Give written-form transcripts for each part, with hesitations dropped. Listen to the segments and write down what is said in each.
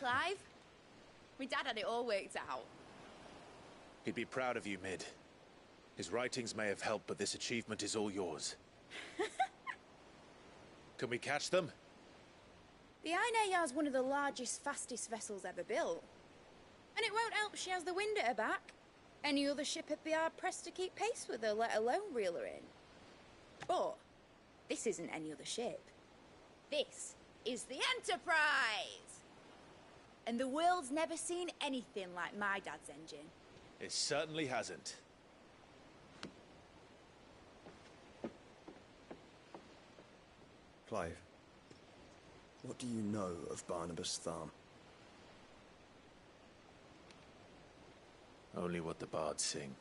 Clive. My dad had it all worked out. He'd be proud of you, Mid. His writings may have helped, but this achievement is all yours. Can we catch them? The Ainayar's one of the largest, fastest vessels ever built. And it won't help she has the wind at her back. Any other ship would be hard-pressed to keep pace with her, let alone reel her in. But this isn't any other ship. This is the Enterprise! And the world's never seen anything like my dad's engine. It certainly hasn't. Clive, what do you know of Barnabas Tharm? Only what the bards sing.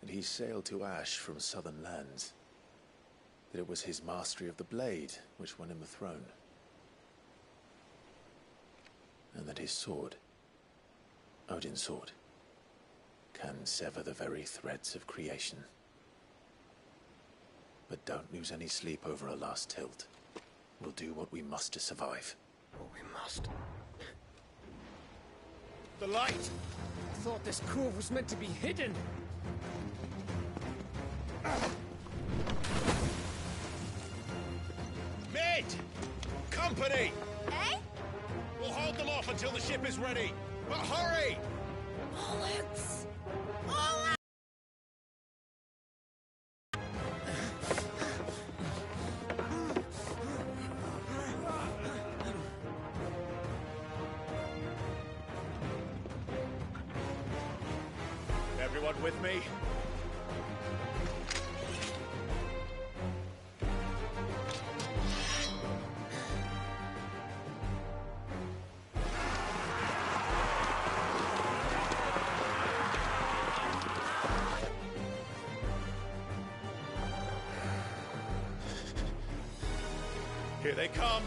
And he sailed to Ash from southern lands. That it was his mastery of the blade which won him the throne. And that his sword, Odin's sword, can sever the very threads of creation. But don't lose any sleep over a last tilt. We'll do what we must to survive. What we must. The light! I thought this cove was meant to be hidden. Mid! Company! Eh? We'll hold them off until the ship is ready. But hurry! Bollocks! All out! Everyone with me? Here they come.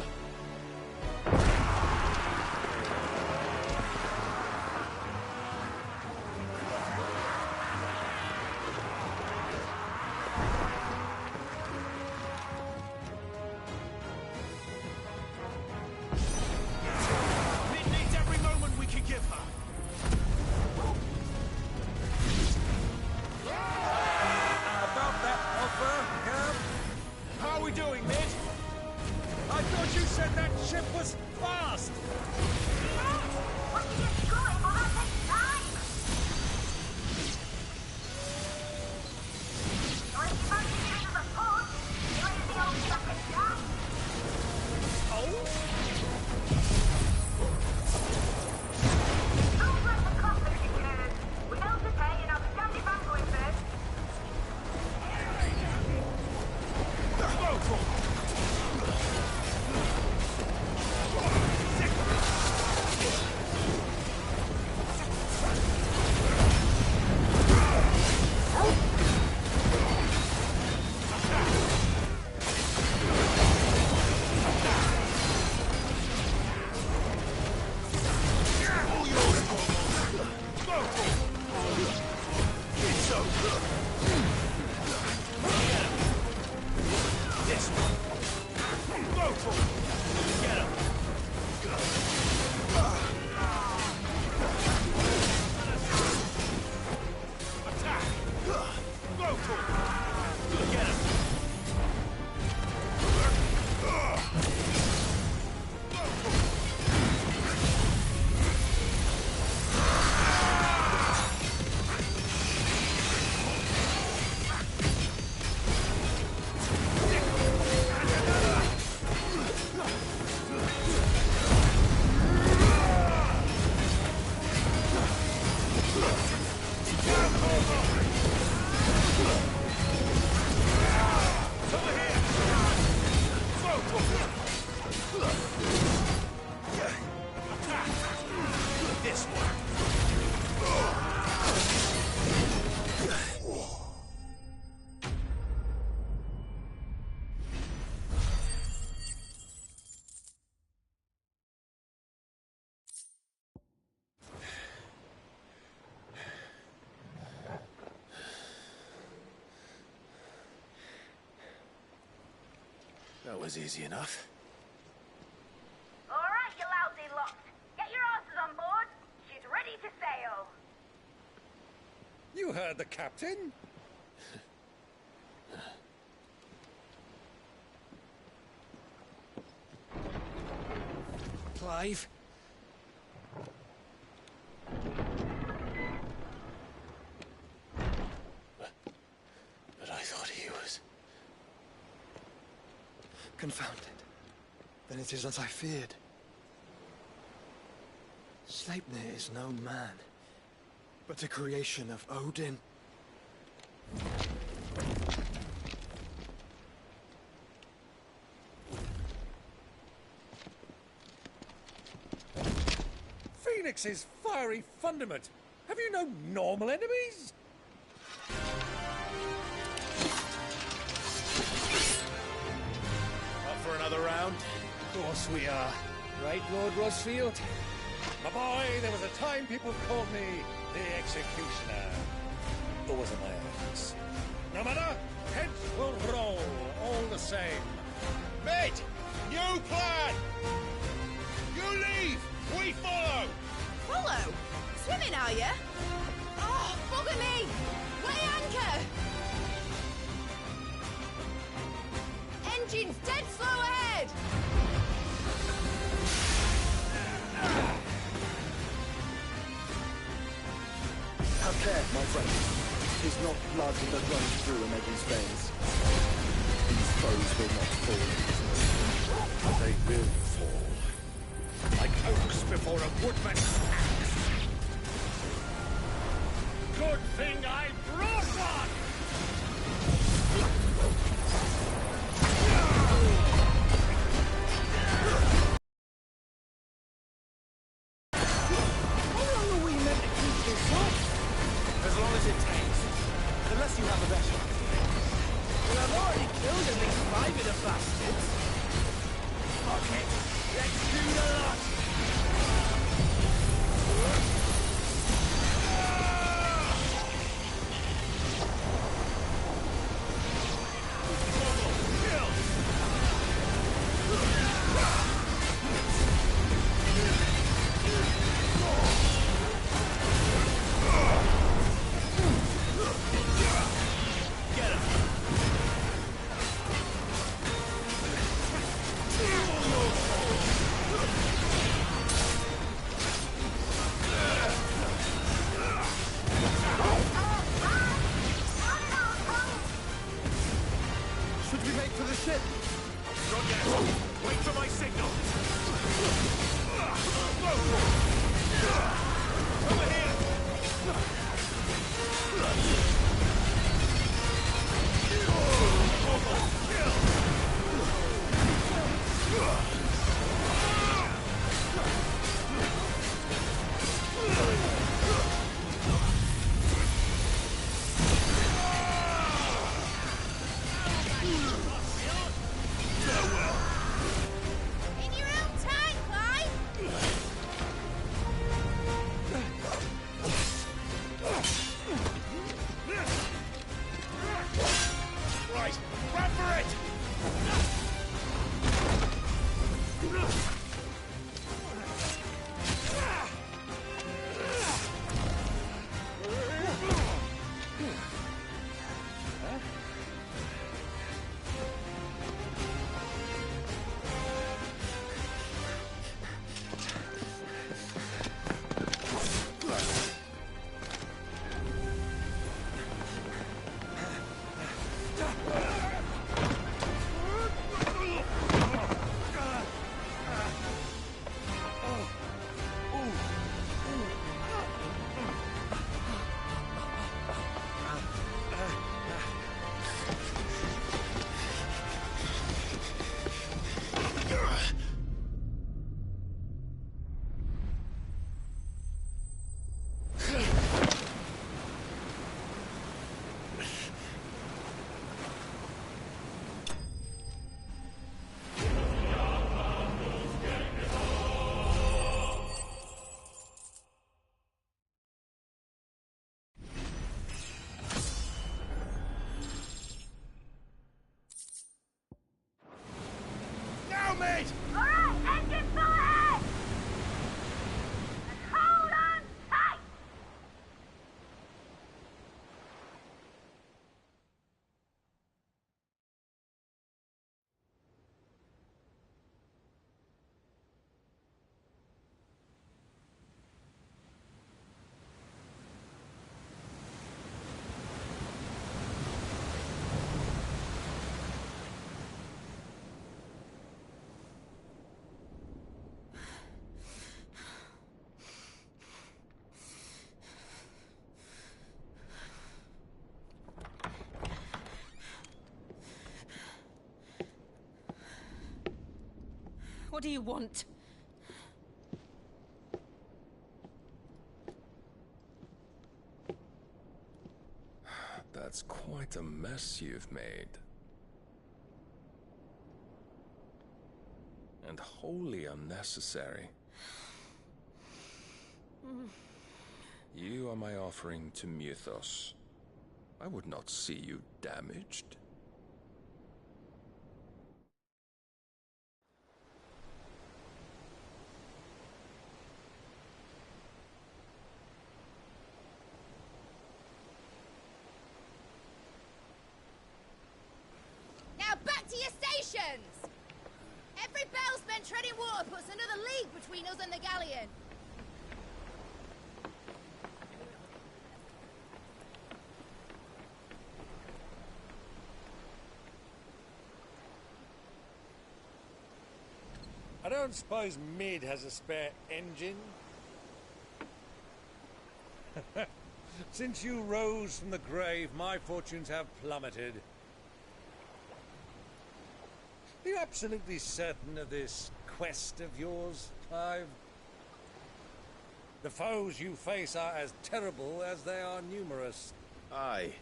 Mid needs every moment we can give her. About that offer, Cam? How are we doing, Mid? I thought you said that ship was fast! What are you destroying? Will that take time? Or if you manage to get into the port, you ain't the old second gas. Sounds like the conflict incurred. We know to pay and I'll stand it back going first. That was easy enough. All right, you You heard the captain. Clive? But I thought he was... Confounded. Then it is as I feared. Sleipnir is no man, but a creation of Odin. Phoenix's fiery fundament. Have you no normal enemies? Up for another round? Of course we are. Right, Lord Rosfield? My boy, there was a time people called me the Executioner. Or was it my ex? No matter, heads will roll all the same. Mate, new plan! You leave, we follow! Follow? Swimming, are you? Oh, bugger me! Weigh anchor! Engine's dead slow ahead! Have care, my friend. 'Tis not blood that runs through a Megan's veins. These foes will not fall. They will fall. Like oaks before a woodman's axe. Good thing I brought one! How long are we meant to keep this up? As long as it takes. Unless you have a better idea. Well, I've already killed at least 5 of the bastards. Okay, let's do the lot. Should we make for the ship? Not yet. Wait for my signal. Over here. In your own time, Clive! What do you want? That's quite a mess you've made. And wholly unnecessary. You are my offering to Mythos. I would not see you damaged. Now back to your stations! Every bell spent treading water puts another league between us and the galleon. I don't suppose Mid has a spare engine? Since you rose from the grave, my fortunes have plummeted. Are you absolutely certain of this quest of yours, Clive? The foes you face are as terrible as they are numerous. Aye.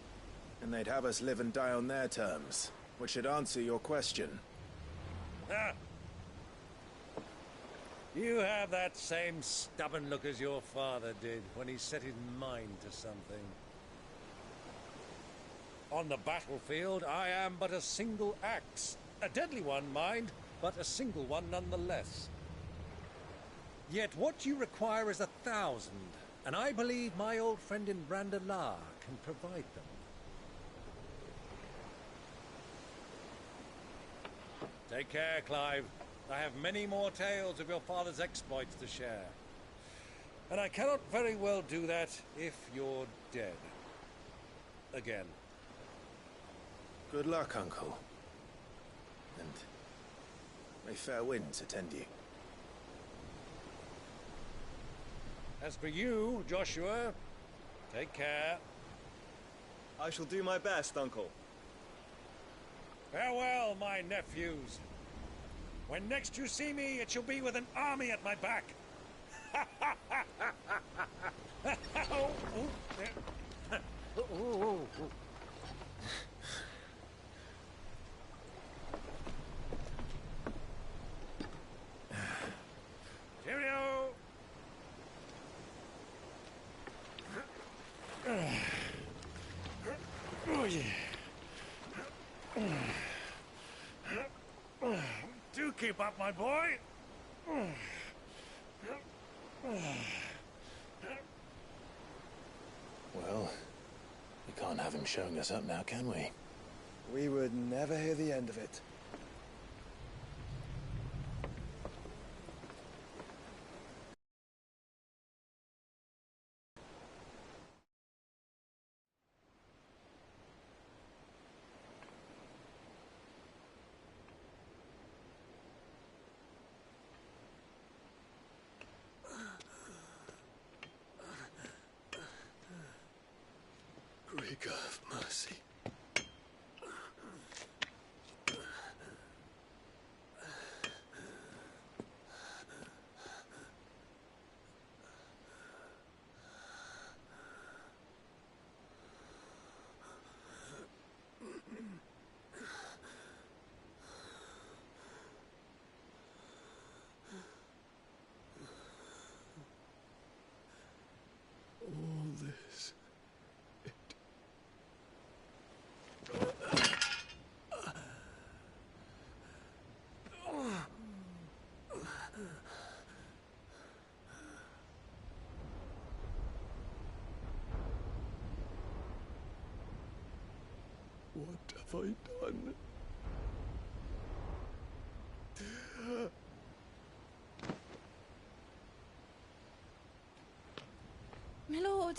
And they'd have us live and die on their terms, which should answer your question. Ah. You have that same stubborn look as your father did when he set his mind to something. On the battlefield, I am but a single axe. A deadly one, mind, but a single one nonetheless. Yet what you require is 1,000, and I believe my old friend in Brandalar can provide them. Take care, Clive. I have many more tales of your father's exploits to share. And I cannot very well do that if you're dead. Again. Good luck, Uncle. And may fair winds attend you. As for you, Joshua, take care. I shall do my best, Uncle. Farewell, my nephews. When next you see me, it shall be with an army at my back. Cheerio! Oh, yeah. Do keep up, my boy. Well, we can't have him showing us up now, can we? We would never hear the end of it. Greek of mercy. All this. What have I done? My lord.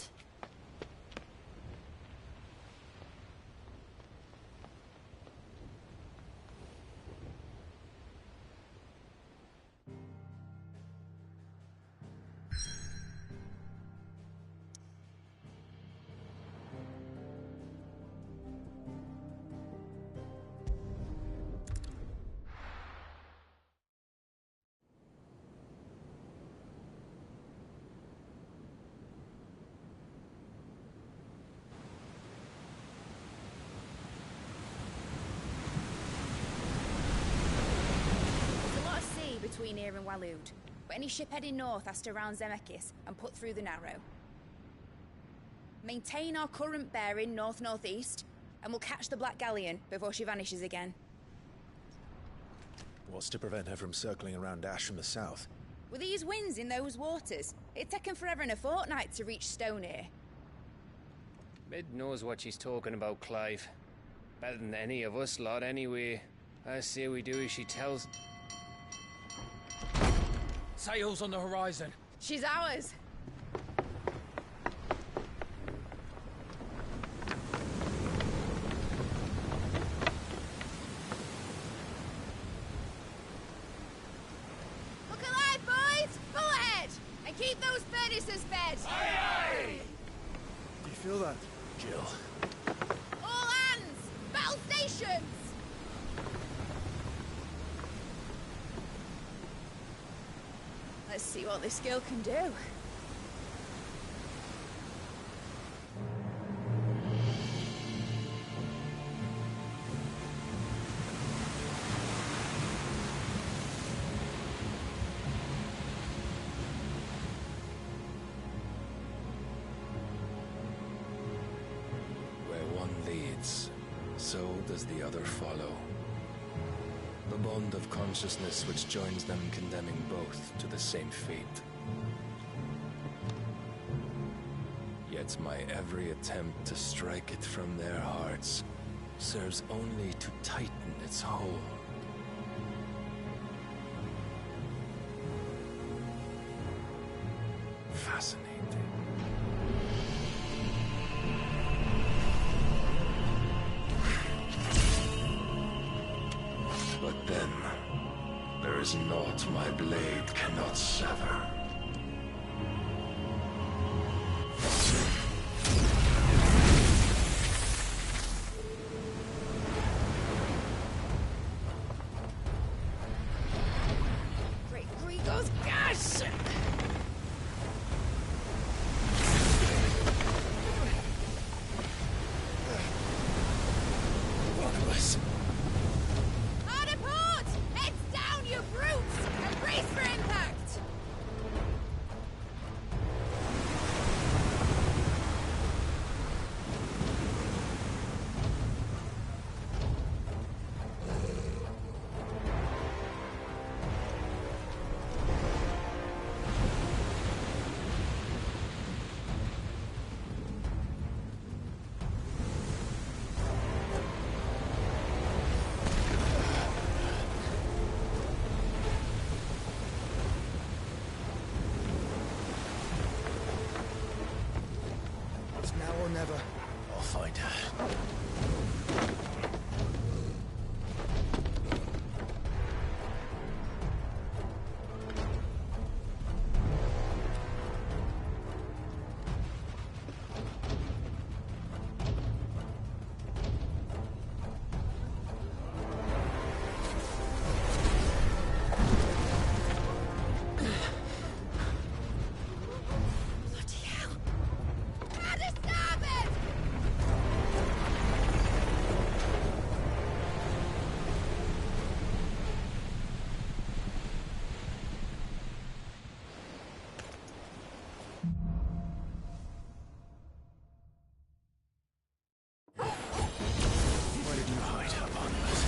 between here and Waloed, but any ship heading north has to round Zemeckis and put through the Narrow. Maintain our current bearing north-northeast, and we'll catch the Black Galleon before she vanishes again. What's to prevent her from circling around Ash from the south? With these winds in those waters, it'd taken forever and a fortnight to reach Stonehenge. Mid knows what she's talking about, Clive. Better than any of us lot, anyway. I say we do as she tells. Sails on the horizon. She's ours. Look alive, boys! Pull ahead! And keep those furnaces fed! Do you feel that? Jill. All hands! Battle stations! Let's see what this girl can do. Where one leads, so does the other follow. The bond of consciousness which joins them condemning both to the same fate. Yet my every attempt to strike it from their hearts serves only to tighten its hold. Fascinating. But then, there is naught my blade cannot sever. Great Grigos, gosh! One of us. Hard apart! Heads down, you brutes! And brace for impact! It's now or never. I'll find her. Bloody hell! How to stop it! Why did you hide her, Barnabas?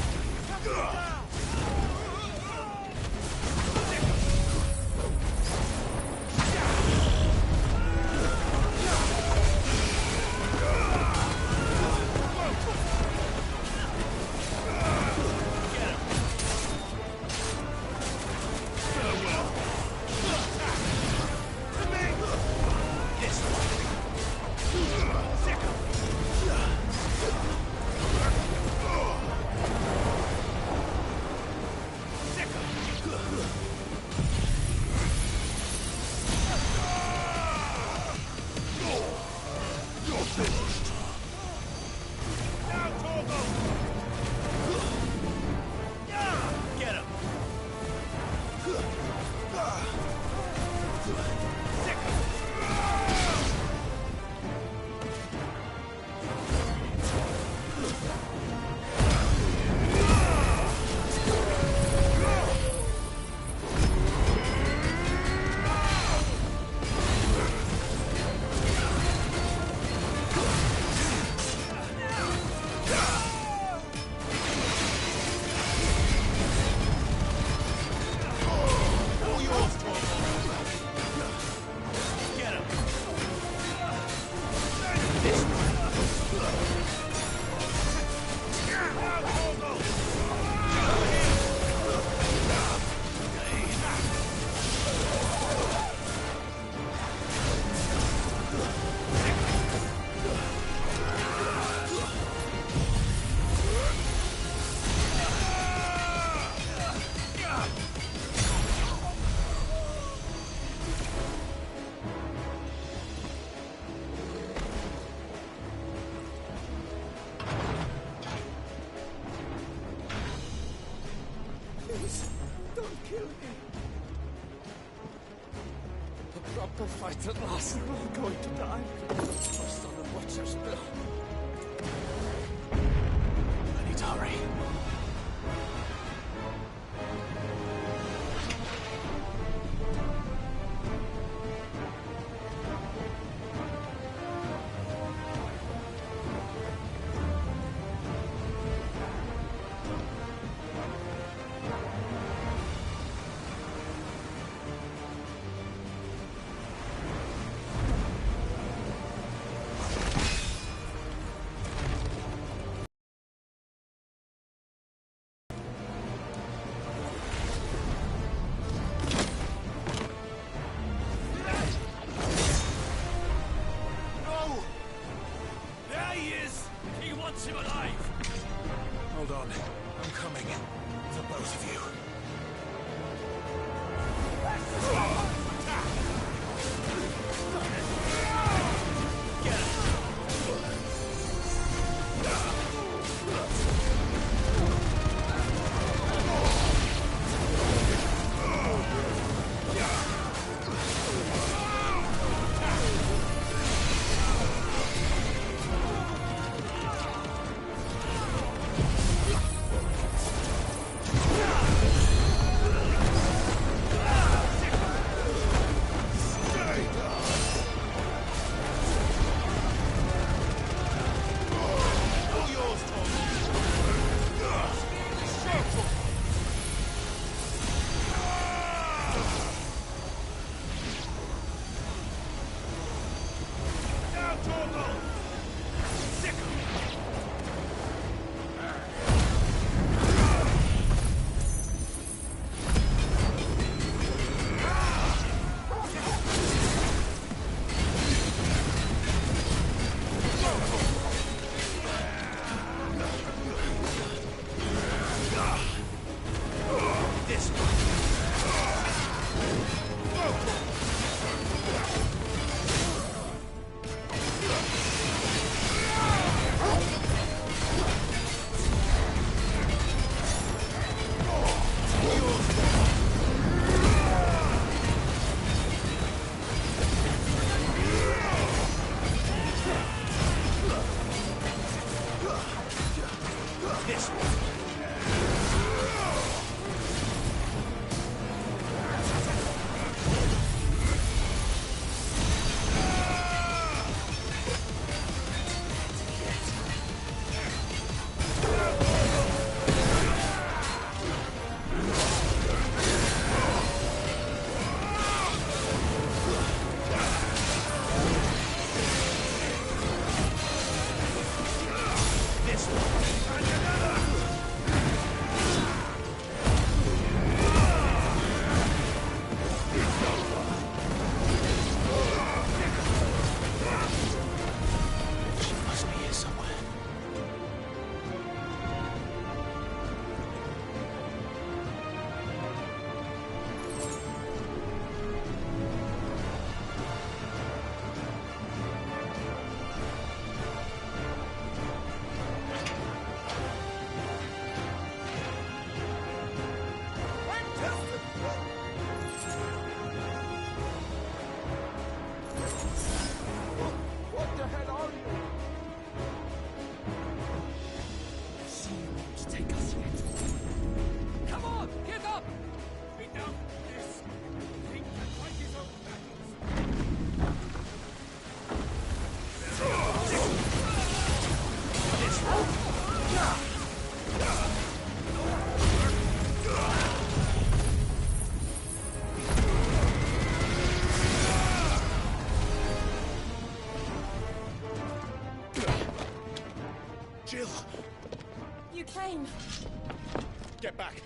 will fight at last. I'm going to die. First on the butcher's bill. I need to hurry. Hold on. I'm coming. For both of you. Jill! You came. Get back!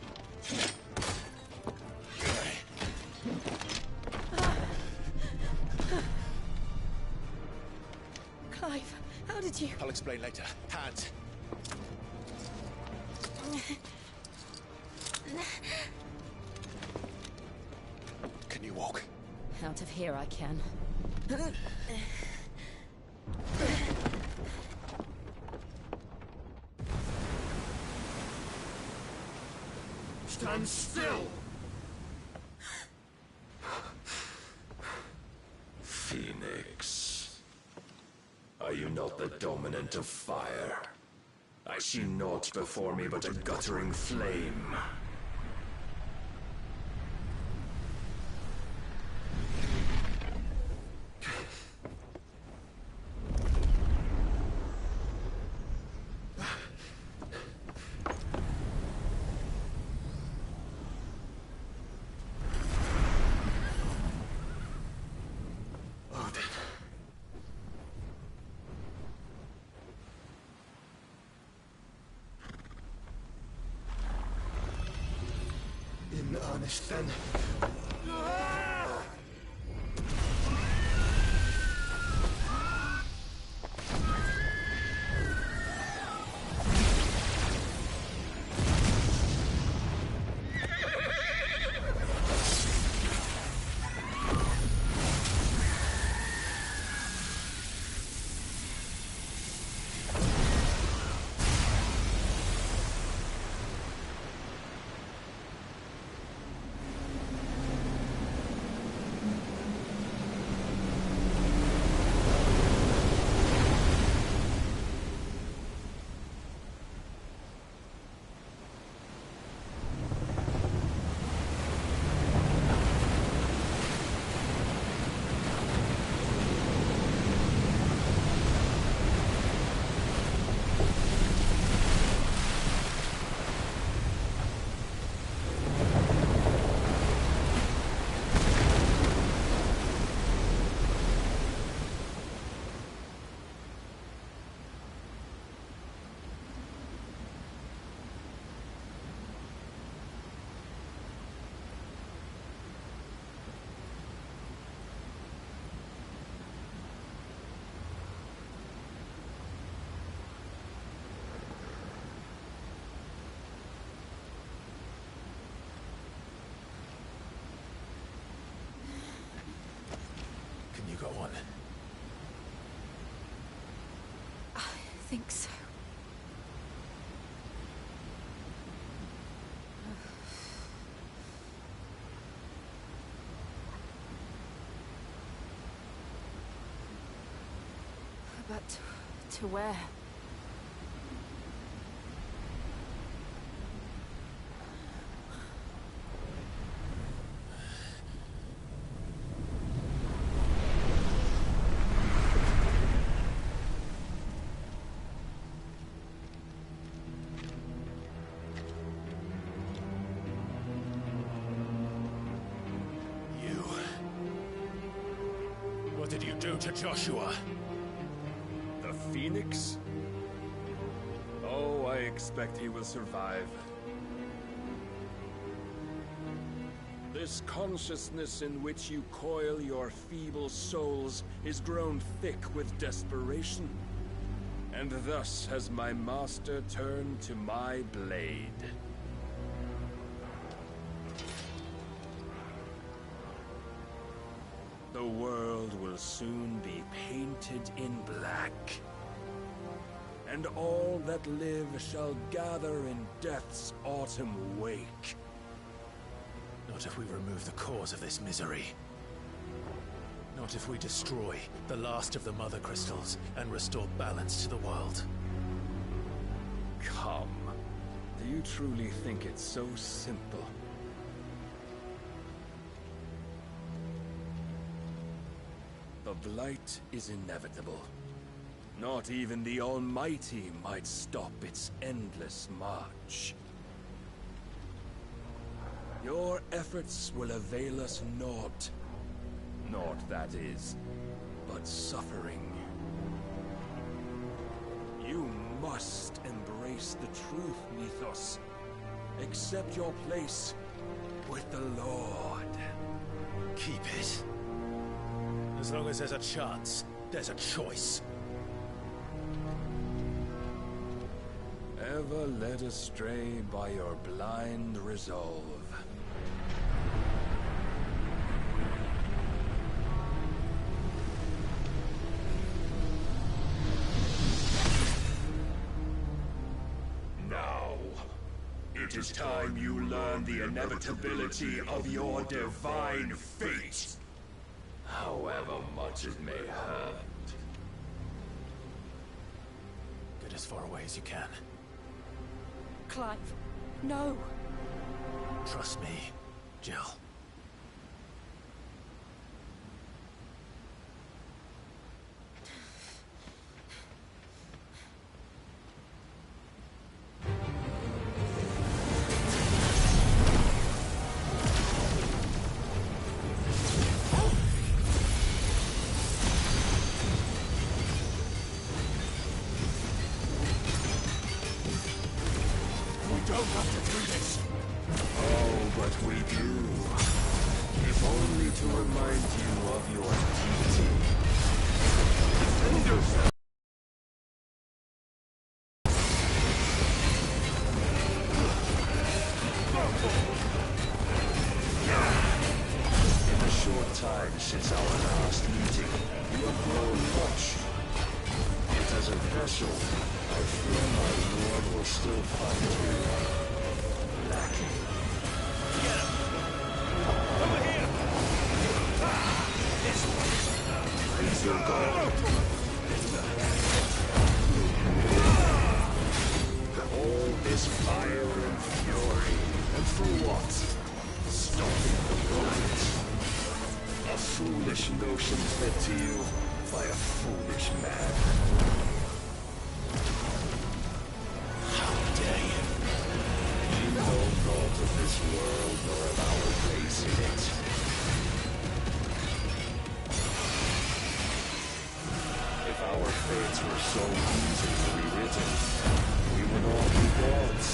Clive, how did you... I'll explain later. Hands. Can you walk? Out of here I can. Stand still! dominant of fire. I see naught before me but a guttering flame. In earnest, then. Can you go on? I think so. But to where? What did you do to Joshua? The Phoenix? Oh, I expect he will survive. This consciousness in which you coil your feeble souls is grown thick with desperation. And thus has my master turned to my blade. The world will soon be painted in black. And all that live shall gather in death's autumn wake. Not if we remove the cause of this misery. Not if we destroy the last of the Mother Crystals and restore balance to the world. Come. Do you truly think it's so simple? The blight is inevitable. Not even the Almighty might stop its endless march. Your efforts will avail us naught. Naught, that is, but suffering. You must embrace the truth, Mythos. Accept your place with the Lord. Keep it. As long as there's a chance, there's a choice. Ever led astray by your blind resolve. Now, it is time you learn the inevitability of your divine fate. However much it may hurt. as far away as you can. Clive, no! Trust me, Jill. Since our last meeting, you have grown much. Yet as a vessel, I fear my lord will still find you lacking. Get him! Over here! This way! I feel God. All this fire and fury, and for what? Stopping the bullet. A foolish notion fed to you by a foolish man. How dare you? You know naught of this world nor of our place in it. If our fates were so easily rewritten, we would all be gods.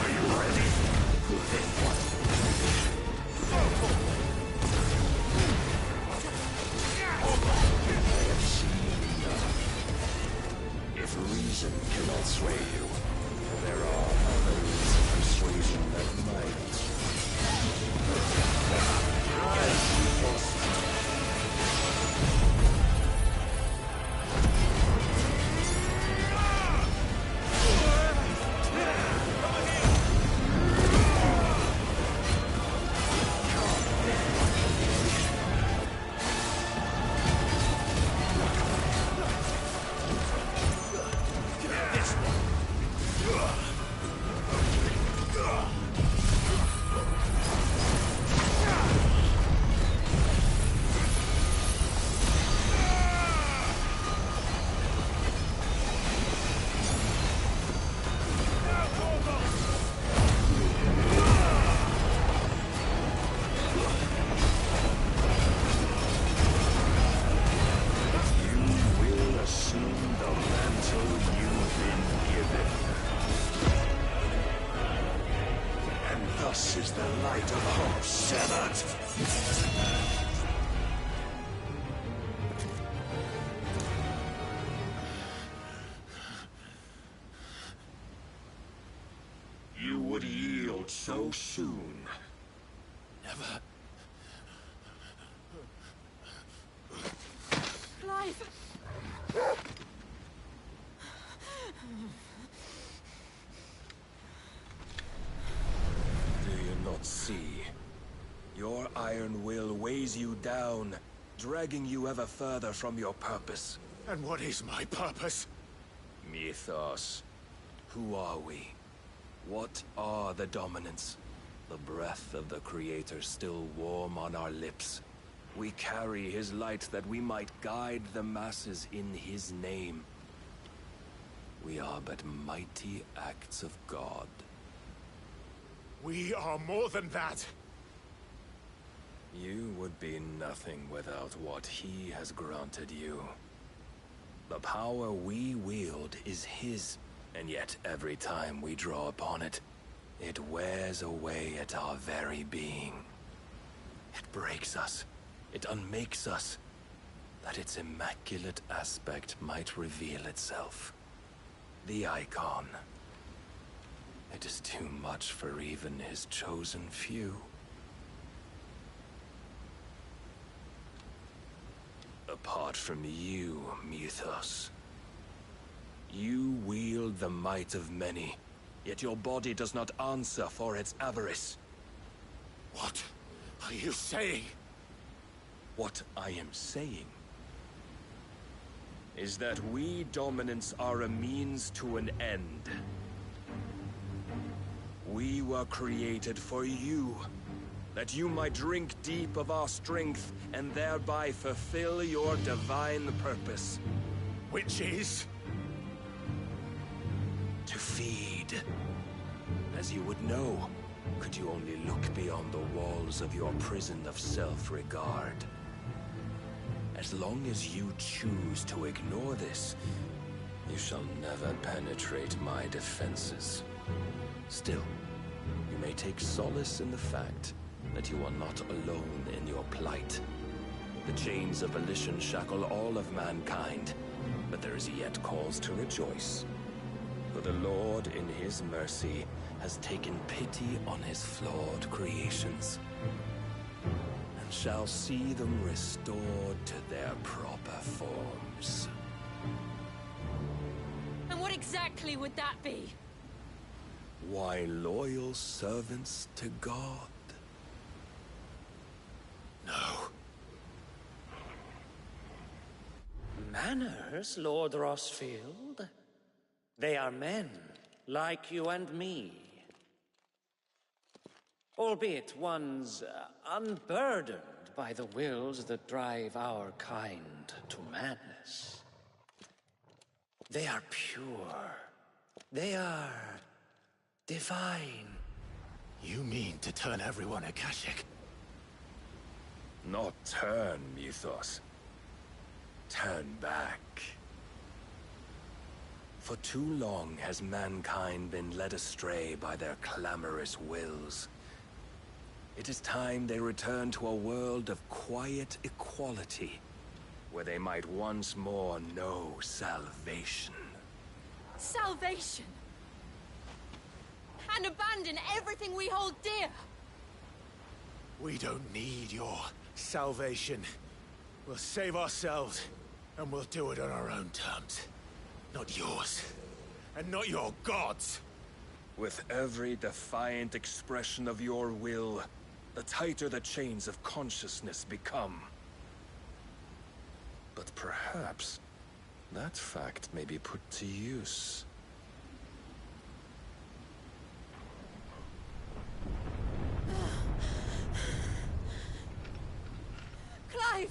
Are you ready? Then what? I have seen enough. If reason cannot sway you, there are other means of persuasion that might. You would yield so soon. Never. Clive! Do you not see? Your iron will weighs you down, dragging you ever further from your purpose. And what is my purpose? Mythos. Who are we? What are the dominants? The breath of the Creator still warm on our lips. We carry his light that we might guide the masses in his name. We are but mighty acts of God. We are more than that. You would be nothing without what he has granted you. The power we wield is his, and yet every time we draw upon it, it wears away at our very being. It breaks us. It unmakes us, that its immaculate aspect might reveal itself. The icon. It is too much for even his chosen few. Apart from you, Mythos. You wield the might of many, yet your body does not answer for its avarice. What are you saying? What I am saying is that we dominants are a means to an end. We were created for you, that you might drink deep of our strength and thereby fulfill your divine purpose. Which is? To feed. As you would know, could you only look beyond the walls of your prison of self-regard. As long as you choose to ignore this, you shall never penetrate my defenses. Still, you may take solace in the fact that you are not alone in your plight. The chains of volition shackle all of mankind, but there is yet cause to rejoice. For the Lord, in his mercy, has taken pity on his flawed creations, and shall see them restored to their proper forms. And what exactly would that be? Why, loyal servants to God. No. Manners, Lord Rossfield? They are men, like you and me. Albeit ones unburdened by the wills that drive our kind to madness. They are pure. They are divine. You mean to turn everyone Akashic? Not turn, Mythos. Turn back. For too long has mankind been led astray by their clamorous wills. It is time they return to a world of quiet equality, where they might once more know salvation. Salvation! And abandon everything we hold dear! We don't need your salvation. We'll save ourselves, and we'll do it on our own terms. Not yours. And not your gods! With every defiant expression of your will, the tighter the chains of consciousness become. But perhaps that fact may be put to use. Clive!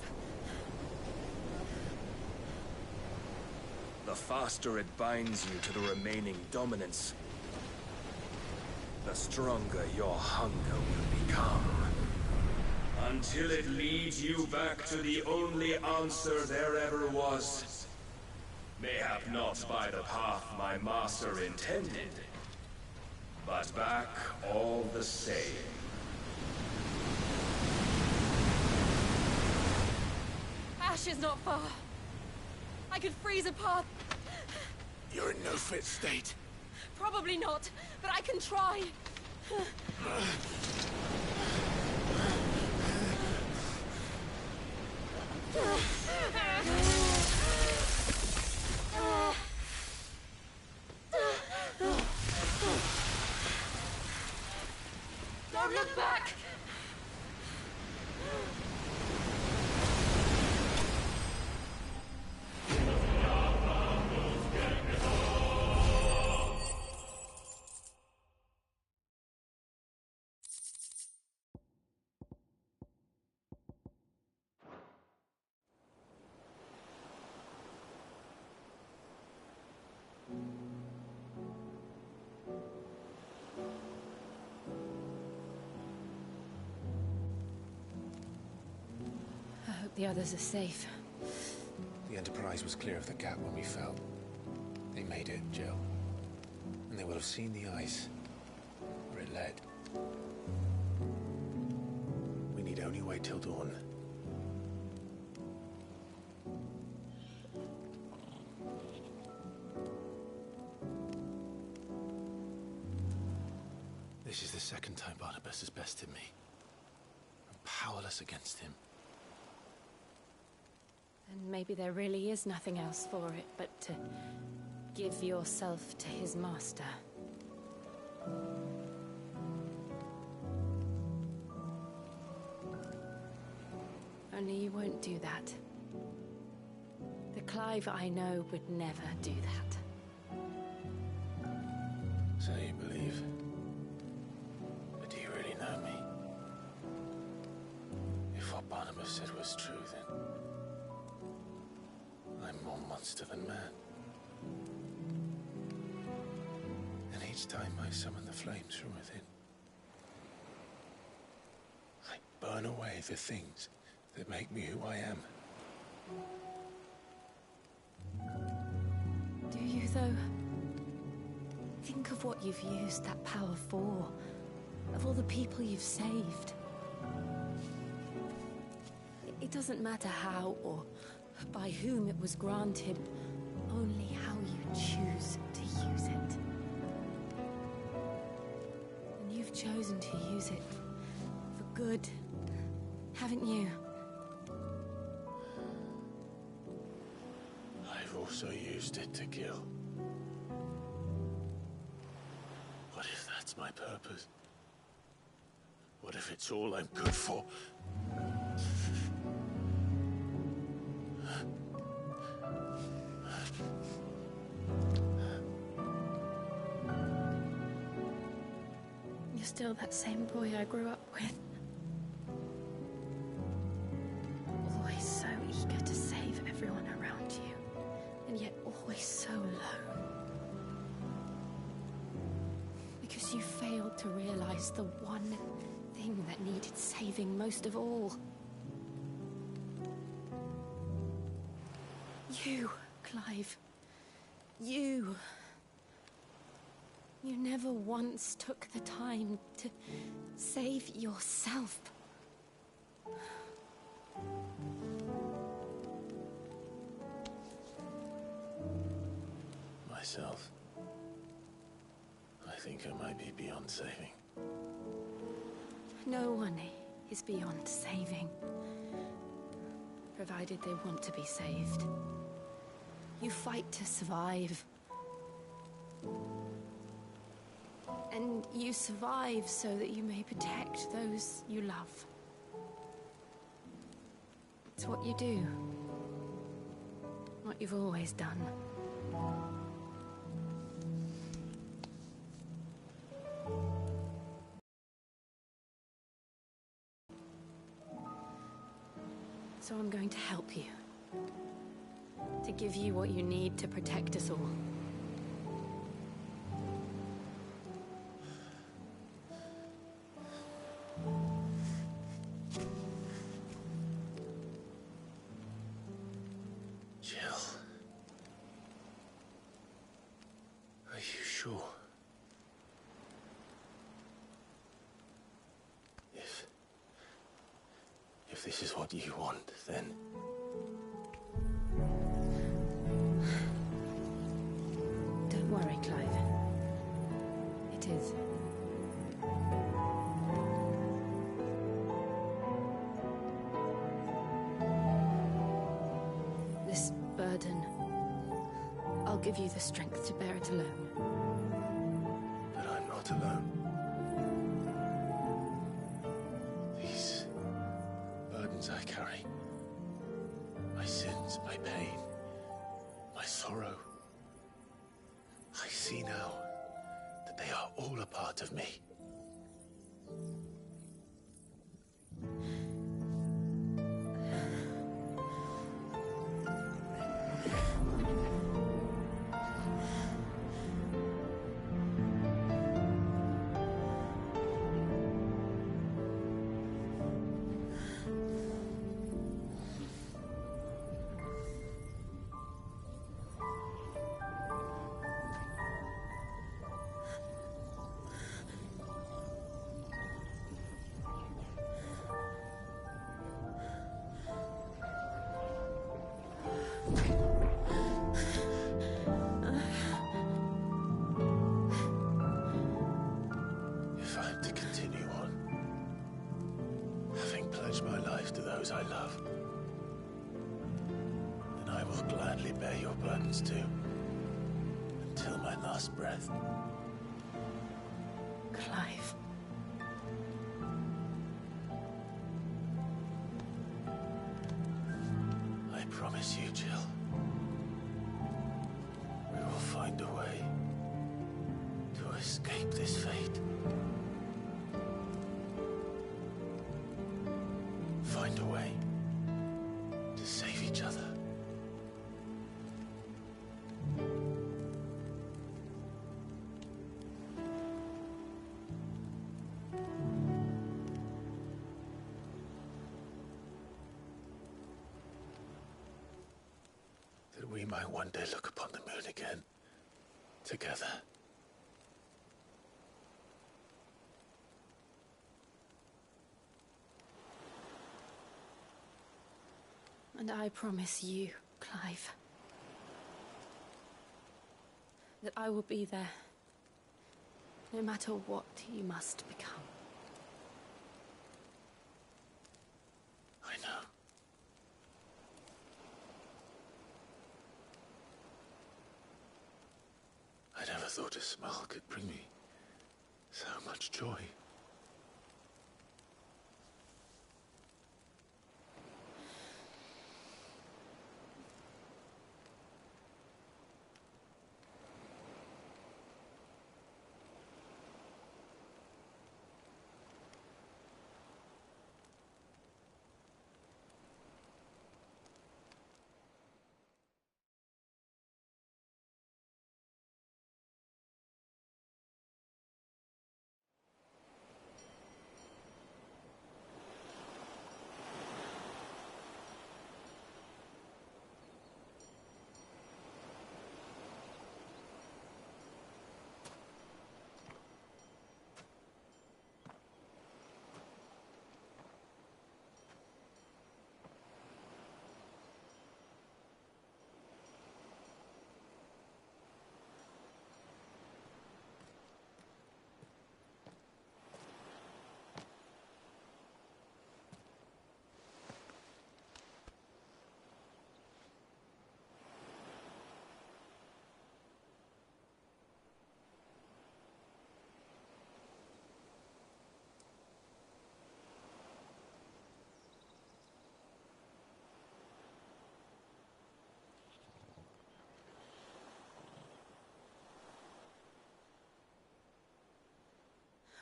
The faster it binds you to the remaining dominance, the stronger your hunger will become. Until it leads you back to the only answer there ever was. Mayhap not by the path my master intended, but back all the same. Ash is not far. I could freeze a path. You're in no fit state. Probably not, but I can try. Don't look back! I hope the others are safe. The Enterprise was clear of the gap when we fell. They made it, Jill. And they will have seen the ice, where it led. We need only wait till dawn. This is the second time Barnabas has bested me. I'm powerless against him. And maybe there really is nothing else for it but to give yourself to his master. Only you won't do that. The The Clive I know would never do that. So you believe? But do you really know me? If what Barnabas said was true, then I'm more monster than man. And each time I summon the flames from within, I burn away the things that make me who I am. Do you, though? Think of what you've used that power for. Of all the people you've saved. It doesn't matter how or by whom it was granted, only how you choose to use it. And you've chosen to use it for good, haven't you? I've also used it to kill. What if that's my purpose? What if it's all I'm good for? You're still that same boy I grew up with. Always so eager to save everyone around you, and yet always so alone. Because you failed to realize the one thing that needed saving most of all. You, Clive. You. You never once took the time to save yourself. Myself. I think I might be beyond saving. No one is beyond saving. Provided they want to be saved. You fight to survive. And you survive so that you may protect those you love. It's what you do. What you've always done. So I'm going to help you. To give you what you need to protect us all. Jill. Are you sure? If this is what you want, then... Don't worry, Clive. It is. This burden, I'll give you the strength to bear it alone. But I'm not alone. These burdens I carry, my sins, my pain, my sorrow, I see now that they are all a part of me. If I'm to continue on, having pledged my life to those I love, then I will gladly bear your burdens too, until my last breath. Clive. I promise you, Jill. escape this fate. Find a way to save each other. That we might one day look upon the moon again, together. And I promise you, Clive, that I will be there, no matter what you must become. I know. I never thought a smile could bring me so much joy.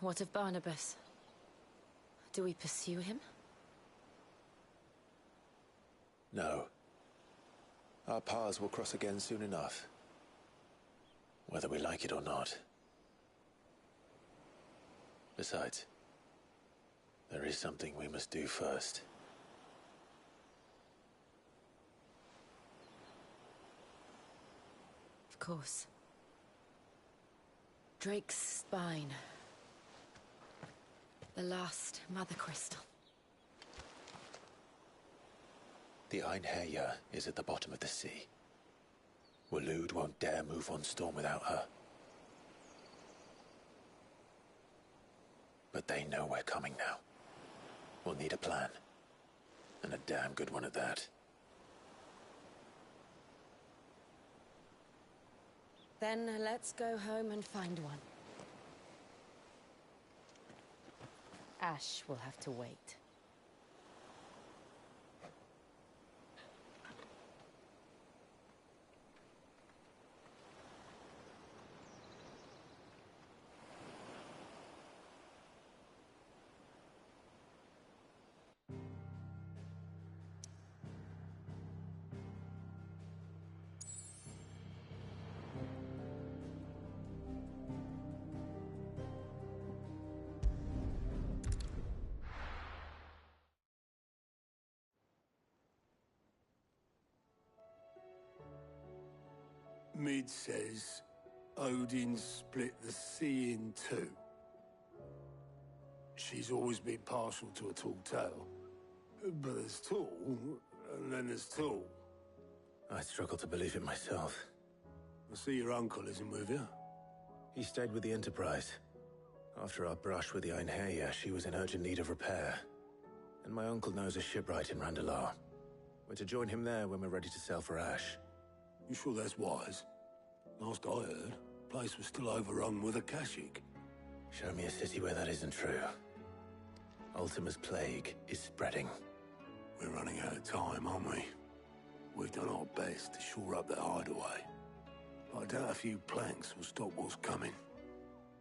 What of Barnabas? Do we pursue him? No. Our paths will cross again soon enough. Whether we like it or not. Besides, there is something we must do first. Of course. Drake's spine. The last Mother Crystal. The Einherjar is at the bottom of the sea. Waloed won't dare move on Storm without her. But they know we're coming now. We'll need a plan. And a damn good one at that. Then let's go home and find one. Ash will have to wait. Mid says Odin split the sea in two. She's always been partial to a tall tale. But there's tall, and then there's tall. I struggle to believe it myself. I see your uncle isn't with you. He stayed with the Enterprise. After our brush with the Einherjar, she was in urgent need of repair. And my uncle knows a shipwright in Randalar. We're to join him there when we're ready to sail for Ash. You sure that's wise? Last I heard, the place was still overrun with Akashic. Show me a city where that isn't true. Ultima's plague is spreading. We're running out of time, aren't we? We've done our best to shore up that hideaway. I doubt a few planks will stop what's coming.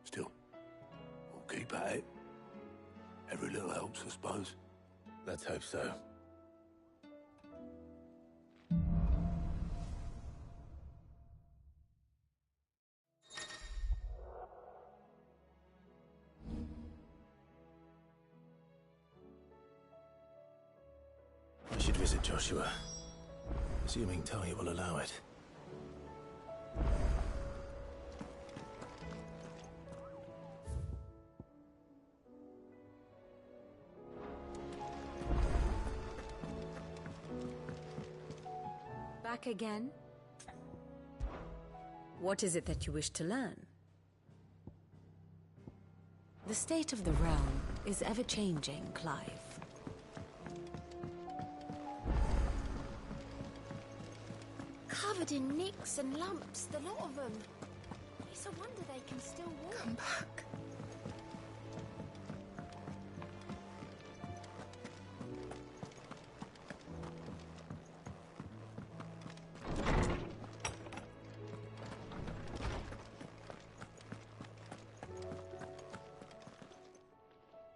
Still, we'll keep at it. Every little helps, I suppose. Let's hope so. I should visit Joshua, assuming Talia will allow it. Back again? What is it that you wish to learn? The state of the realm is ever-changing, Clive. Covered in nicks and lumps, the lot of them. It's a wonder they can still walk. Come back.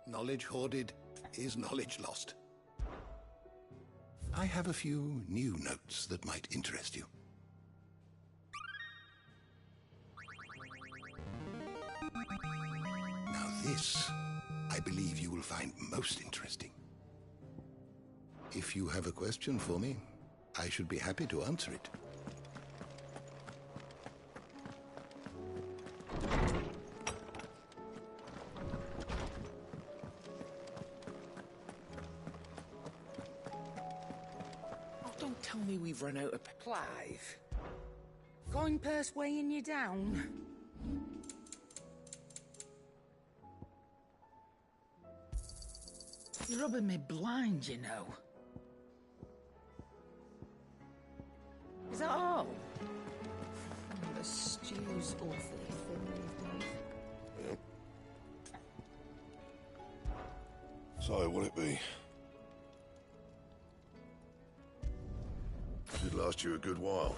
Knowledge hoarded is knowledge lost. I have a few new notes that might interest you. Now this, I believe you will find most interesting. If you have a question for me, I should be happy to answer it. Don't tell me we've run out of... Clive. Coin purse weighing you down? You're rubbing me blind, you know. Is that all? The stew's awfully thin these days. Yep. So, what'll it be? Should last you a good while.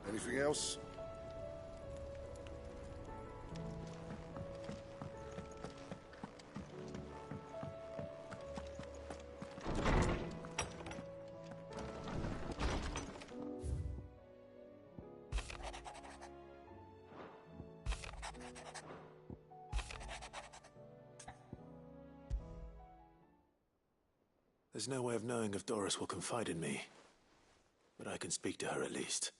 Anything else? There's no way of knowing if Doris will confide in me, but I can speak to her at least.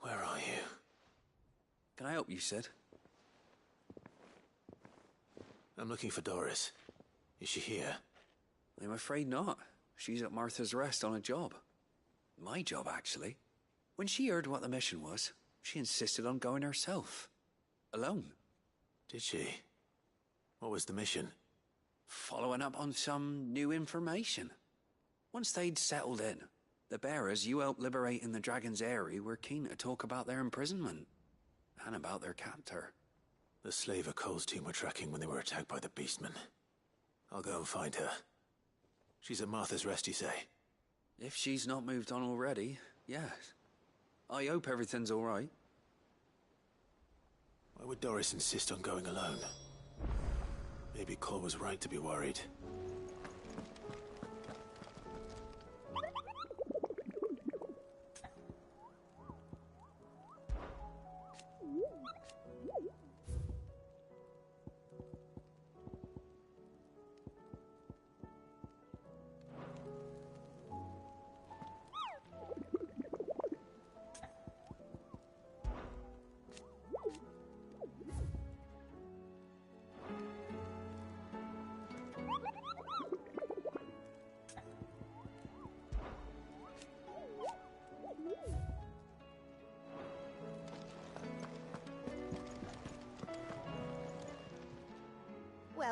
Where are you? Can I help you, Sid? I'm looking for Doris. Is she here? I'm afraid not. She's at Martha's Rest on a job. My job, actually. When she heard what the mission was, she insisted on going herself. Alone. Did she? What was the mission? Following up on some new information. Once they'd settled in, the bearers you helped liberate in the Dragon.GR were keen to talk about their imprisonment. And about their captor. The slaver Cole's team were tracking when they were attacked by the Beastmen. I'll go and find her. She's at Martha's Rest, you say? If she's not moved on already, yes. I hope everything's all right. Why would Doris insist on going alone? Maybe Cole was right to be worried.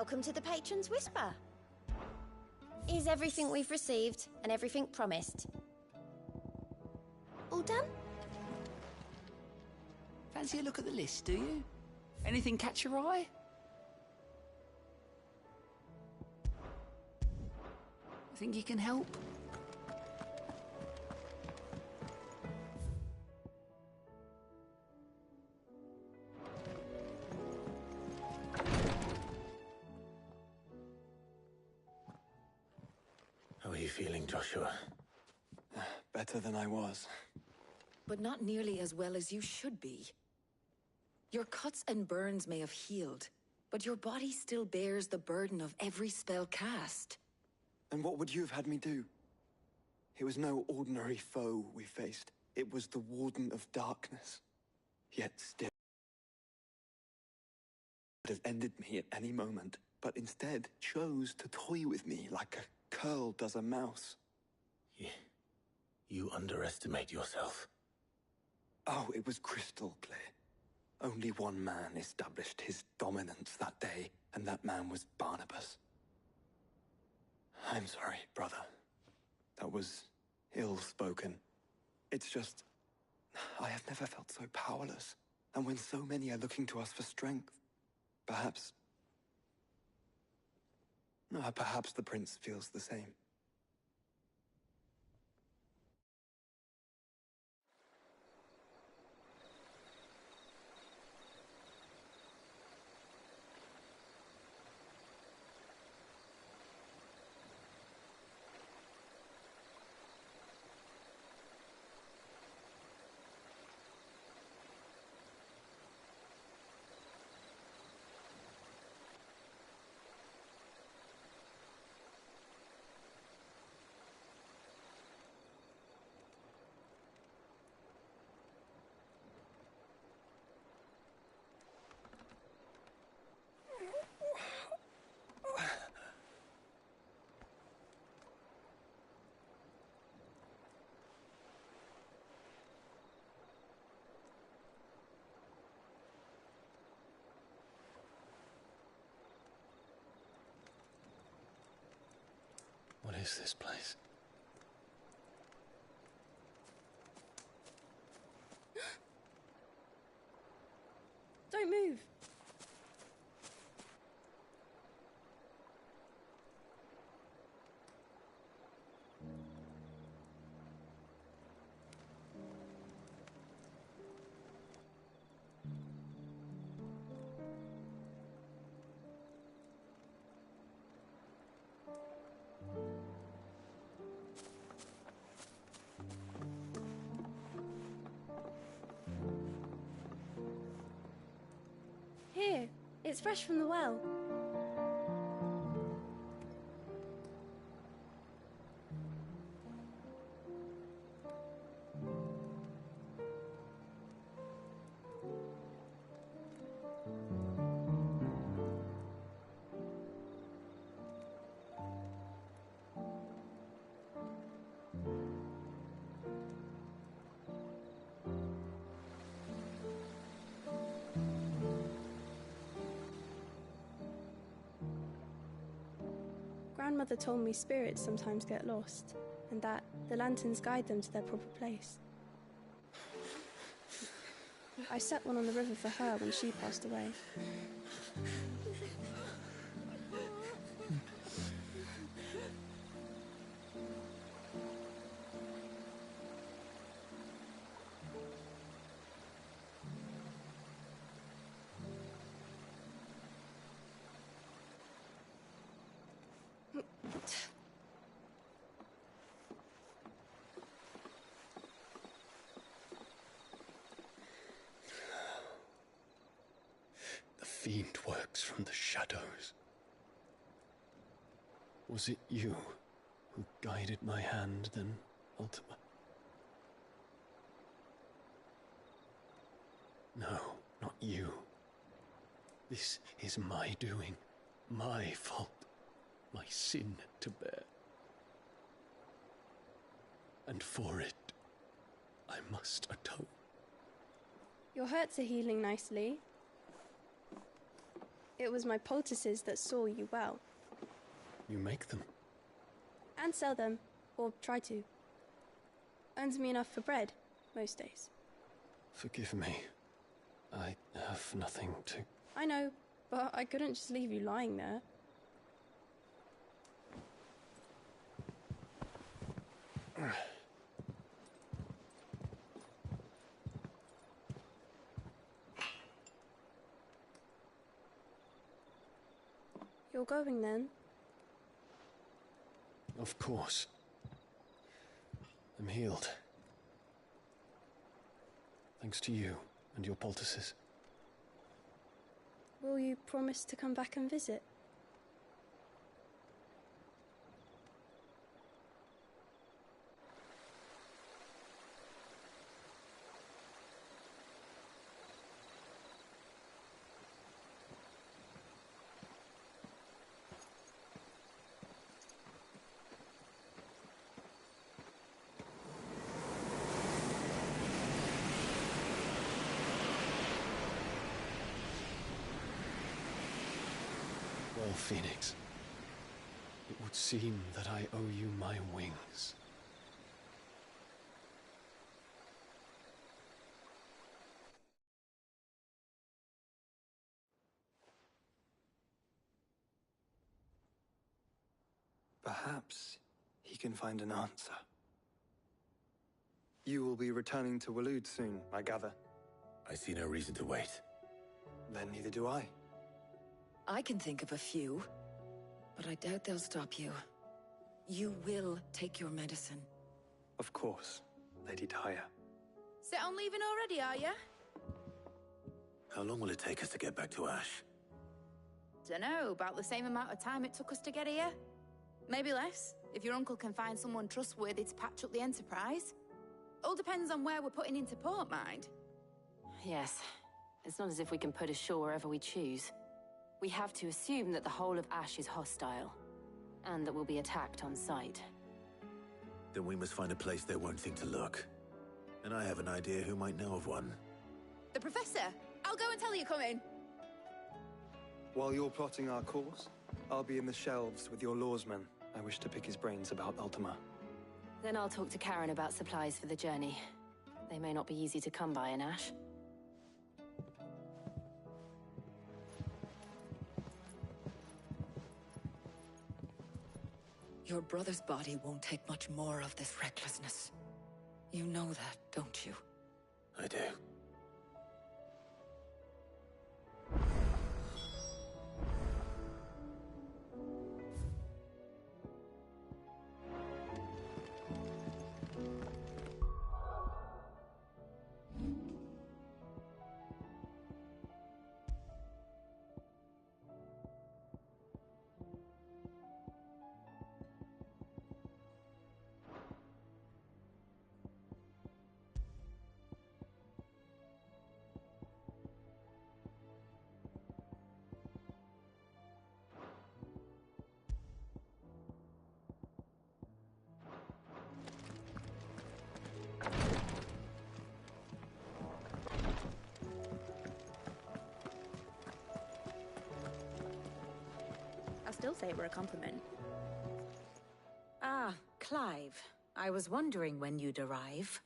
Welcome to the Patron's Whisper. Is everything we've received and everything promised? All done? Fancy a look at the list, do you? Anything catch your eye? Think you can help? How are you feeling, Joshua? Better than I was. But not nearly as well as you should be. Your cuts and burns may have healed, but your body still bears the burden of every spell cast. And what would you have had me do? It was no ordinary foe we faced. It was the Warden of Darkness. Yet still could have ended me at any moment, but instead chose to toy with me like a curl does a mouse. You underestimate yourself. Oh, it was crystal clear. Only one man established his dominance that day, and that man was Barnabas. I'm sorry, brother. That was ill-spoken. It's just, I have never felt so powerless. And when so many are looking to us for strength, perhaps the prince feels the same. What is this place? Don't move. Here, it's fresh from the well. Grandmother told me spirits sometimes get lost, and that the lanterns guide them to their proper place. I set one on the river for her when she passed away. The fiend works from the shadows. Was it you who guided my hand, then ultimately? No, not you. This is my doing, my fault, my sin to bear. And for it, I must atone. Your hurts are healing nicely. It was my poultices that saw you well. You make them? And sell them, or try to. Earns me enough for bread, most days. Forgive me. I have nothing to... I know, but I couldn't just leave you lying there. You're going then? Of course. I'm healed. Thanks to you and your poultices. Will you promise to come back and visit? Well, Phoenix, it would seem that I owe you my wings. Perhaps he can find an answer. You will be returning to Waloed soon, I gather. I see no reason to wait. Then neither do I. I can think of a few, but I doubt they'll stop you. You will take your medicine. Of course, Lady Daya. Set on leaving already, are ya? How long will it take us to get back to Ash? Dunno, about the same amount of time it took us to get here. Maybe less, if your uncle can find someone trustworthy to patch up the Enterprise. All depends on where we're putting into port, mind. Yes. It's not as if we can put ashore wherever we choose. We have to assume that the whole of Ash is hostile, and that we'll be attacked on sight. Then we must find a place they won't think to look. And I have an idea who might know of one. The Professor! I'll go and tell you come in. While you're plotting our course, I'll be in the shelves with your lawsman. I wish to pick his brains about Ultima. Then I'll talk to Karen about supplies for the journey. They may not be easy to come by in Ash. Your brother's body won't take much more of this recklessness. You know that, don't you? I do. I'll still say it were a compliment. Ah, Clive. I was wondering when you'd arrive.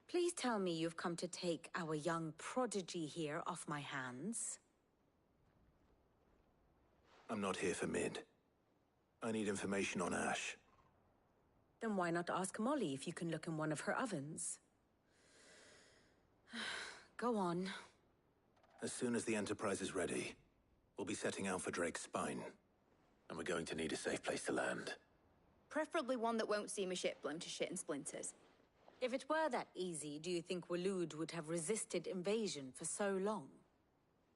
Please tell me you've come to take our young prodigy here off my hands. I'm not here for Mid. I need information on Ash. Then why not ask Molly if you can look in one of her ovens? Go on. As soon as the Enterprise is ready, we'll be setting out for Drake's Spine. And we're going to need a safe place to land. Preferably one that won't see my ship blown to shit and splinters. If it were that easy, do you think Waloed would have resisted invasion for so long?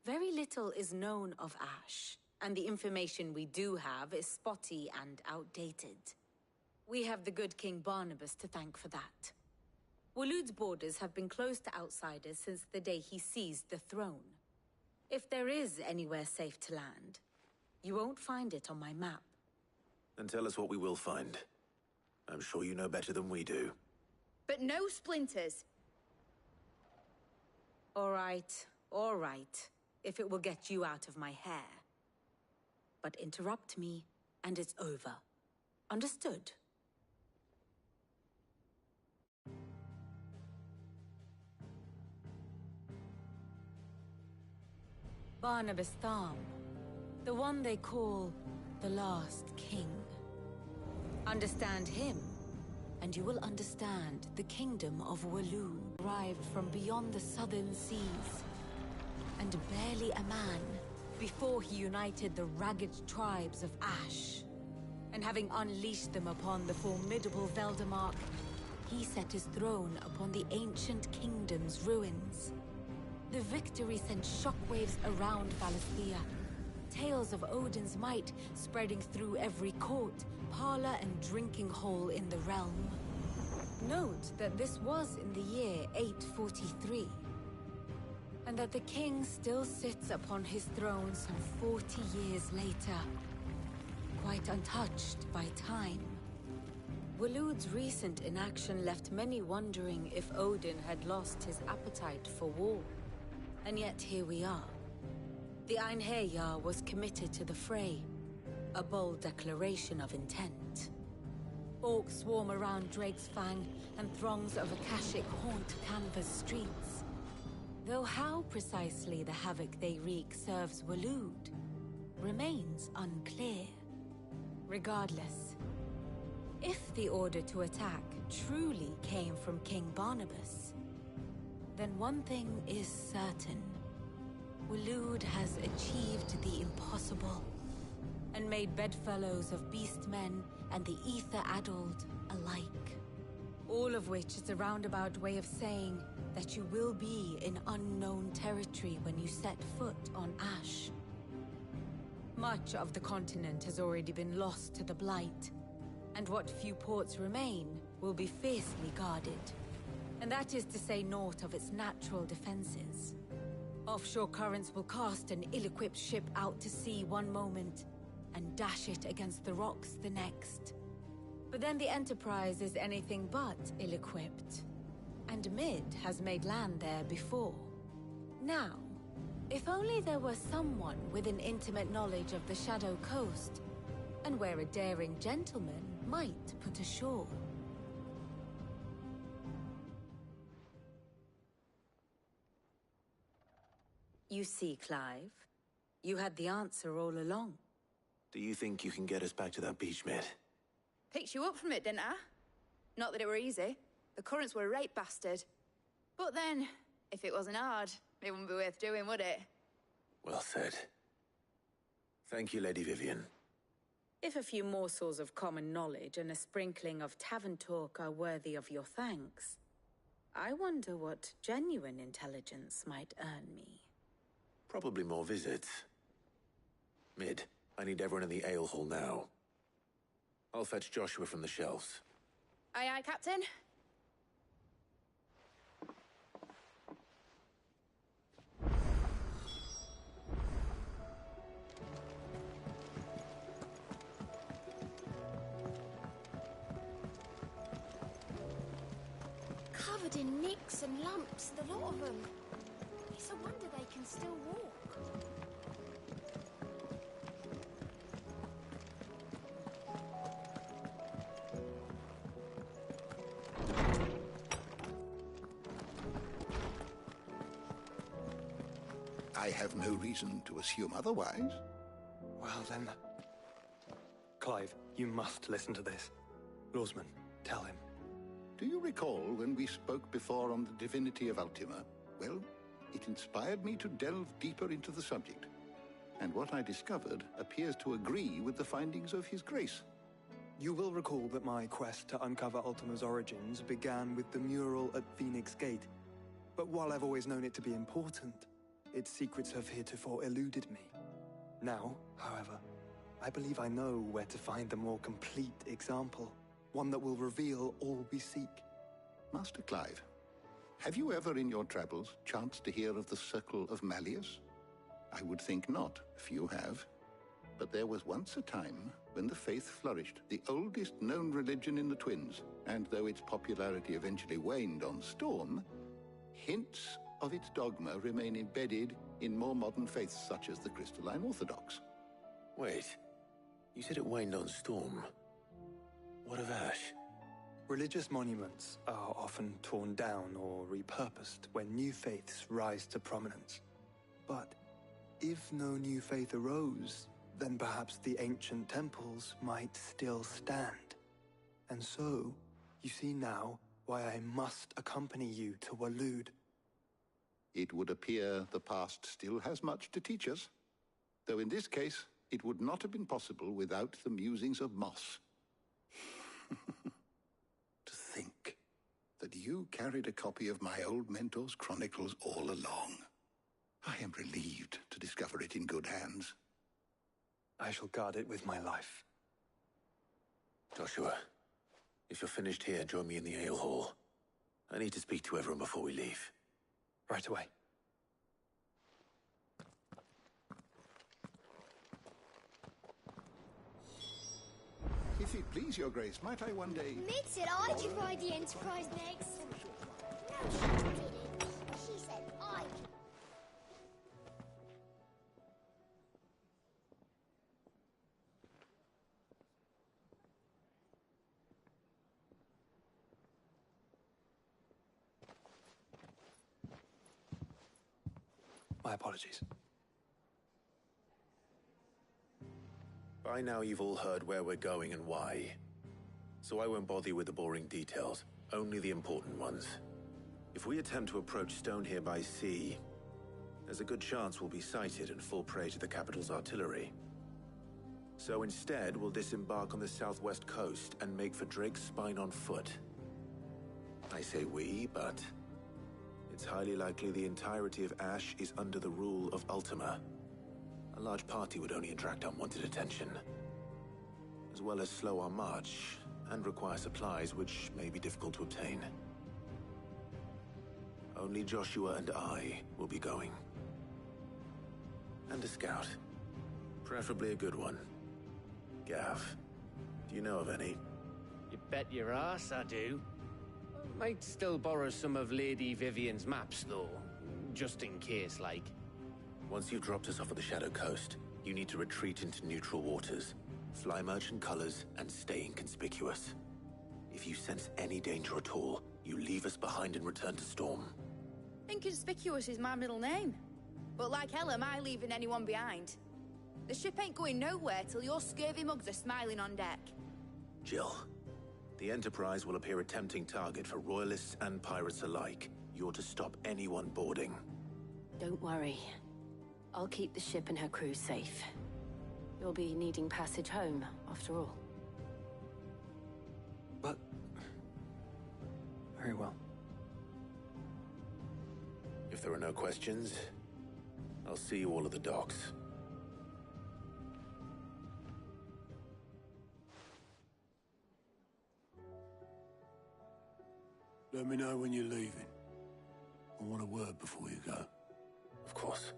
Very little is known of Ash, and the information we do have is spotty and outdated. We have the good King Barnabas to thank for that. Waloed's borders have been closed to outsiders since the day he seized the throne. If there is anywhere safe to land, you won't find it on my map. Then tell us what we will find. I'm sure you know better than we do. But no splinters. All right, if it will get you out of my hair. but interrupt me, and it's over. Understood? Barnabas Tharm, the one they call the Last King. Understand him, and you will understand the kingdom of Waloed, arrived from beyond the southern seas, and barely a man before he united the ragged tribes of Ash. And having unleashed them upon the formidable Veldemark, he set his throne upon the ancient kingdom's ruins. The victory sent shockwaves around Valisthea, tales of Odin's might spreading through every court, parlor, and drinking hole in the realm. Note that this was in the year 843, and that the king still sits upon his throne some 40 years later, quite untouched by time. Waloed's recent inaction left many wondering if Odin had lost his appetite for war. And yet here we are. The Einherjar was committed to the fray, a bold declaration of intent. Orcs swarm around Drake's Fang, and throngs of Akashic haunt Canva's streets. Though how precisely the havoc they wreak serves Waloed remains unclear. Regardless, if the order to attack truly came from King Barnabas, then one thing is certain. Waloed has achieved the impossible, and made bedfellows of beastmen and the ether-addled alike. All of which is a roundabout way of saying that you will be in unknown territory when you set foot on Ash. Much of the continent has already been lost to the Blight, and what few ports remain will be fiercely guarded. And that is to say naught of its natural defenses. Offshore currents will cast an ill-equipped ship out to sea one moment, and dash it against the rocks the next. But then the Enterprise is anything but ill-equipped, and Mid has made land there before. Now, if only there were someone with an intimate knowledge of the Shadow Coast, and where a daring gentleman might put ashore. You see, Clive, you had the answer all along. Do you think you can get us back to that beach, Mid? Picked you up from it, didn't I? Not that it were easy. The currents were a right bastard. But then, if it wasn't hard, it wouldn't be worth doing, would it? Well said. Thank you, Lady Vivian. If a few morsels of common knowledge and a sprinkling of tavern talk are worthy of your thanks, I wonder what genuine intelligence might earn me. Probably more visits. Mid, I need everyone in the ale hall now. I'll fetch Joshua from the shelves. Aye, aye, Captain. Covered in nicks and lumps, the lot of them. It's a wonder they can still walk. I have no reason to assume otherwise. Well then... Clive, you must listen to this. Lawsman, tell him. Do you recall when we spoke before on the divinity of Ultima? Well, it inspired me to delve deeper into the subject. And what I discovered appears to agree with the findings of His Grace. You will recall that my quest to uncover Ultima's origins began with the mural at Phoenix Gate. But while I've always known it to be important, its secrets have heretofore eluded me. Now, however, I believe I know where to find the more complete example. One that will reveal all we seek. Master Clive, have you ever in your travels chanced to hear of the Circle of Malleus? I would think not, few have. But there was once a time when the faith flourished, the oldest known religion in the Twins, and though its popularity eventually waned on Storm, hints of its dogma remain embedded in more modern faiths such as the Crystalline Orthodox. Wait. You said it waned on Storm. What of Ash? Religious monuments are often torn down or repurposed when new faiths rise to prominence. But if no new faith arose, then perhaps the ancient temples might still stand. And so, you see now why I must accompany you to Waloed. It would appear the past still has much to teach us, though in this case, it would not have been possible without the musings of Moss. To think that you carried a copy of my old mentor's chronicles all along. I am relieved to discover it in good hands. I shall guard it with my life. Joshua, if you're finished here, join me in the ale hall. I need to speak to everyone before we leave. Right away. If it please your grace, might I one day... Mid said I could ride the Enterprise next. No, she didn't. She said I could. My apologies. By now you've all heard where we're going and why. So I won't bother you with the boring details, only the important ones. If we attempt to approach Stone here by sea, there's a good chance we'll be sighted and fall prey to the capital's artillery. So instead, we'll disembark on the southwest coast and make for Drake's Spine on foot. I say we, but it's highly likely the entirety of Ash is under the rule of Ultima. A large party would only attract unwanted attention, as well as slow our march and require supplies which may be difficult to obtain. Only Joshua and I will be going. And a scout. Preferably a good one. Gav, do you know of any? You bet your ass I do. Might still borrow some of Lady Vivian's maps, though. Just in case, like. Once you've dropped us off at the Shadow Coast, you need to retreat into neutral waters, fly merchant colors, and stay inconspicuous. If you sense any danger at all, you leave us behind and return to Storm. Inconspicuous is my middle name. But like hell am I leaving anyone behind. The ship ain't going nowhere till your scurvy mugs are smiling on deck. Jill, the Enterprise will appear a tempting target for royalists and pirates alike. You're to stop anyone boarding. Don't worry. I'll keep the ship and her crew safe. You'll be needing passage home, after all. But... very well. If there are no questions, I'll see you all at the docks. Let me know when you're leaving. I want a word before you go. Of course.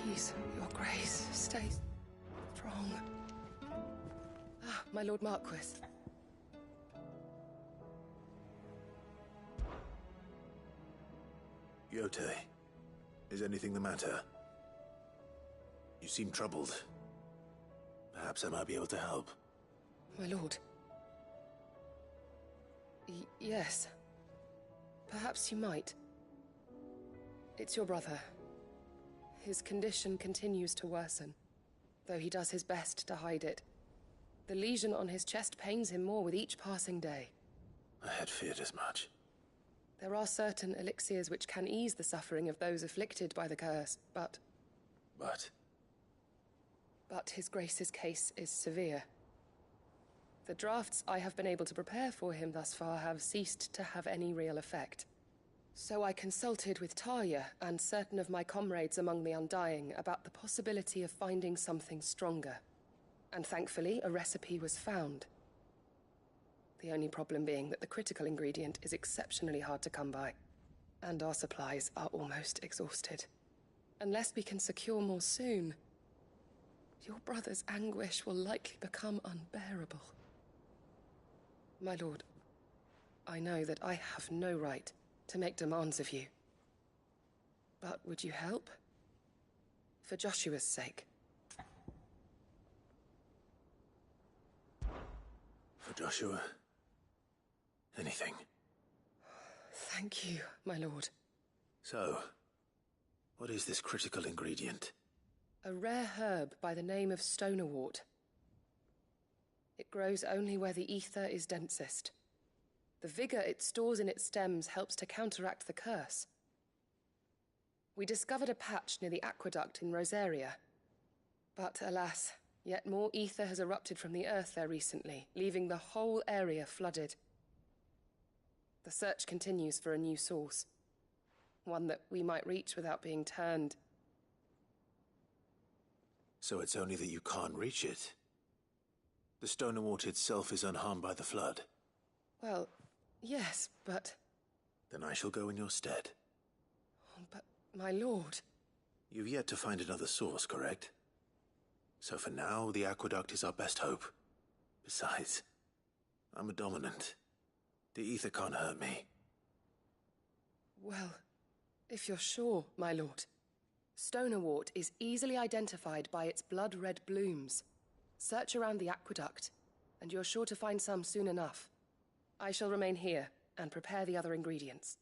Please, your grace, stay strong. Ah, my Lord Marquis. Yote, is anything the matter? You seem troubled. Perhaps I might be able to help. My lord. Yes. Perhaps you might. It's your brother. His condition continues to worsen, though he does his best to hide it. The lesion on his chest pains him more with each passing day. I had feared as much. There are certain elixirs which can ease the suffering of those afflicted by the curse, but But His Grace's case is severe. The drafts I have been able to prepare for him thus far have ceased to have any real effect. So I consulted with Talia and certain of my comrades among the Undying about the possibility of finding something stronger. And thankfully, a recipe was found. The only problem being that the critical ingredient is exceptionally hard to come by, and our supplies are almost exhausted. Unless we can secure more soon, your brother's anguish will likely become unbearable. My lord, I know that I have no right to make demands of you. But would you help? For Joshua's sake. For Joshua, anything. Thank you, my lord. So, what is this critical ingredient? A rare herb by the name of stonerwort. It grows only where the ether is densest. The vigor it stores in its stems helps to counteract the curse. We discovered a patch near the aqueduct in Rosaria. But alas, yet more ether has erupted from the earth there recently, leaving the whole area flooded. The search continues for a new source. One that we might reach without being turned. So it's only that you can't reach it. The stonerwort itself is unharmed by the flood. Well, yes, but... Then I shall go in your stead. But, my lord... You've yet to find another source, correct? So for now, the aqueduct is our best hope. Besides, I'm a dominant. The ether can't hurt me. Well, if you're sure, my lord. Stonerwort is easily identified by its blood-red blooms. Search around the aqueduct, and you're sure to find some soon enough. I shall remain here and prepare the other ingredients.